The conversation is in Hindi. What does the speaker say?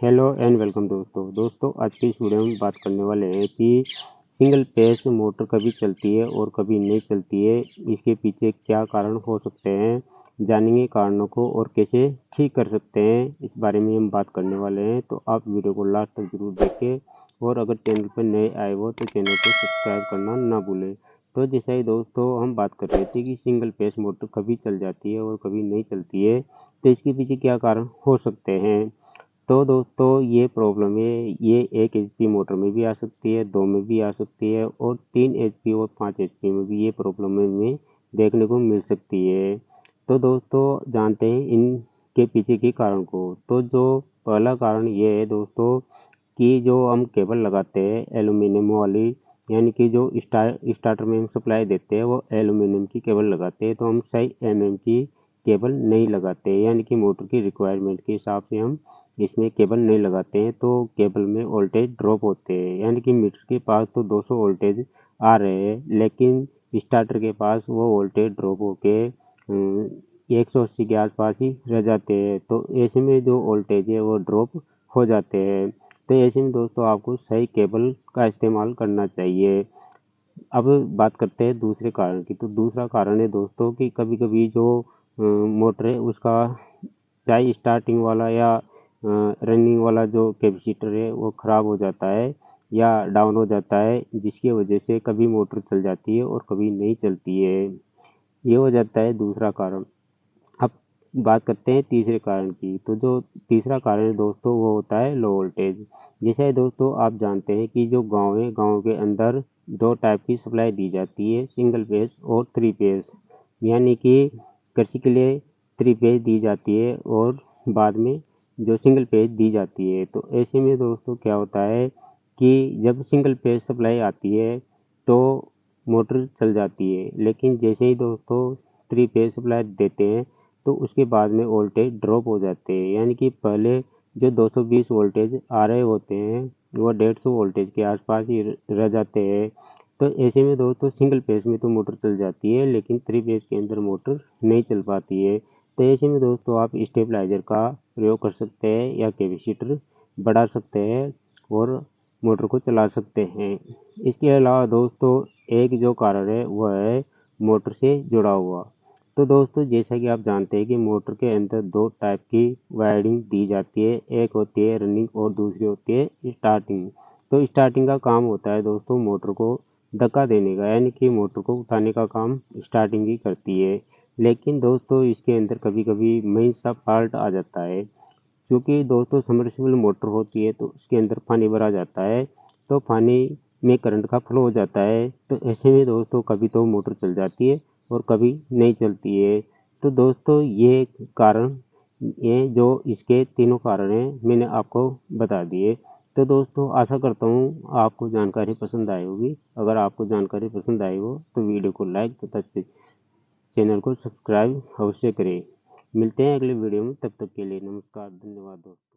हेलो एंड वेलकम दोस्तों आज की इस वीडियो में बात करने वाले हैं कि सिंगल फेस मोटर कभी चलती है और कभी नहीं चलती है। इसके पीछे क्या कारण हो सकते हैं, जानेंगे कारणों को और कैसे ठीक कर सकते हैं, इस बारे में हम बात करने वाले हैं। तो आप वीडियो को लास्ट तक जरूर देखें और अगर चैनल पर नए आए हो तो चैनल को सब्सक्राइब करना ना भूलें। तो जैसा ही दोस्तों हम बात कर रहे थे कि सिंगल फेस मोटर कभी चल जाती है और कभी नहीं चलती है, तो इसके पीछे क्या कारण हो सकते हैं। तो दोस्तों ये प्रॉब्लम है, ये 1 एचपी मोटर में भी आ सकती है, 2 में भी आ सकती है और 3 एचपी और 5 एचपी में भी ये प्रॉब्लम हमें देखने को मिल सकती है। तो दोस्तों जानते हैं इनके पीछे के कारण को। तो जो पहला कारण ये है दोस्तों कि जो हम केबल लगाते हैं एल्यूमिनियम वाली, यानी कि जो स्टार्टर में हम सप्लाई देते हैं वो एल्यूमिनियम की केबल लगाते हैं, तो हम सही एमएम की केबल नहीं लगाते, यानी कि मोटर की रिक्वायरमेंट के हिसाब से हम इसमें केबल नहीं लगाते हैं, तो केबल में वोल्टेज ड्रॉप होते हैं। यानी कि मीटर के पास तो 200 वोल्टेज आ रहे हैं, लेकिन स्टार्टर के पास वो वोल्टेज ड्रॉप होके 180 के आसपास ही रह जाते हैं। तो ऐसे में जो वोल्टेज है वो ड्रॉप हो जाते हैं। तो ऐसे में दोस्तों आपको सही केबल का इस्तेमाल करना चाहिए। अब बात करते हैं दूसरे कारण की। तो दूसरा कारण है दोस्तों कि कभी कभी जो मोटर है उसका चाहे स्टार्टिंग वाला या रनिंग वाला जो कैपेसिटर है वो ख़राब हो जाता है या डाउन हो जाता है, जिसकी वजह से कभी मोटर चल जाती है और कभी नहीं चलती है। ये हो जाता है दूसरा कारण। अब बात करते हैं तीसरे कारण की। तो जो तीसरा कारण है दोस्तों वो होता है लो वोल्टेज। जैसे दोस्तों आप जानते हैं कि जो गांव है, गांव के अंदर दो टाइप की सप्लाई दी जाती है, सिंगल फेज और 3 फेज। यानी कि कृषि के लिए 3 फेज दी जाती है और बाद में जो सिंगल फेज दी जाती है। तो ऐसे में दोस्तों क्या होता है कि जब सिंगल फेज सप्लाई आती है तो मोटर चल जाती है, लेकिन जैसे ही दोस्तों 3 फेज सप्लाई देते हैं तो उसके बाद में वोल्टेज ड्रॉप हो जाते हैं। यानी कि पहले जो 220 वोल्टेज आ रहे होते हैं वो 150 वोल्टेज के आसपास ही रह जाते हैं। तो ऐसे में दोस्तों सिंगल फेज में तो मोटर चल जाती है, लेकिन 3 फेज के अंदर मोटर नहीं चल पाती है। तो ऐसे में दोस्तों आप स्टेबलाइजर का प्रयोग कर सकते हैं या कैपेसिटर बढ़ा सकते हैं और मोटर को चला सकते हैं। इसके अलावा दोस्तों एक जो कारण है वह है मोटर से जुड़ा हुआ। तो दोस्तों जैसा कि आप जानते हैं कि मोटर के अंदर 2 टाइप की वायरिंग दी जाती है, एक होती है रनिंग और दूसरी होती है स्टार्टिंग। तो स्टार्टिंग का काम होता है दोस्तों मोटर को धक्का देने का, यानी कि मोटर को उठाने का काम स्टार्टिंग ही करती है। लेकिन दोस्तों इसके अंदर कभी कभी मेन सा फॉल्ट आ जाता है, क्योंकि दोस्तों सबमर्सिबल मोटर होती है तो उसके अंदर पानी भरा जाता है, तो पानी में करंट का फ्लो हो जाता है। तो ऐसे में दोस्तों कभी तो मोटर चल जाती है और कभी नहीं चलती है। तो दोस्तों ये कारण, ये जो इसके तीनों कारण हैं मैंने आपको बता दिए। तो दोस्तों आशा करता हूँ आपको जानकारी पसंद आई होगी। अगर आपको जानकारी पसंद आई हो तो वीडियो को लाइक तथा चैनल को सब्सक्राइब अवश्य करें। मिलते हैं अगले वीडियो में, तब तक के लिए नमस्कार, धन्यवाद दोस्तों।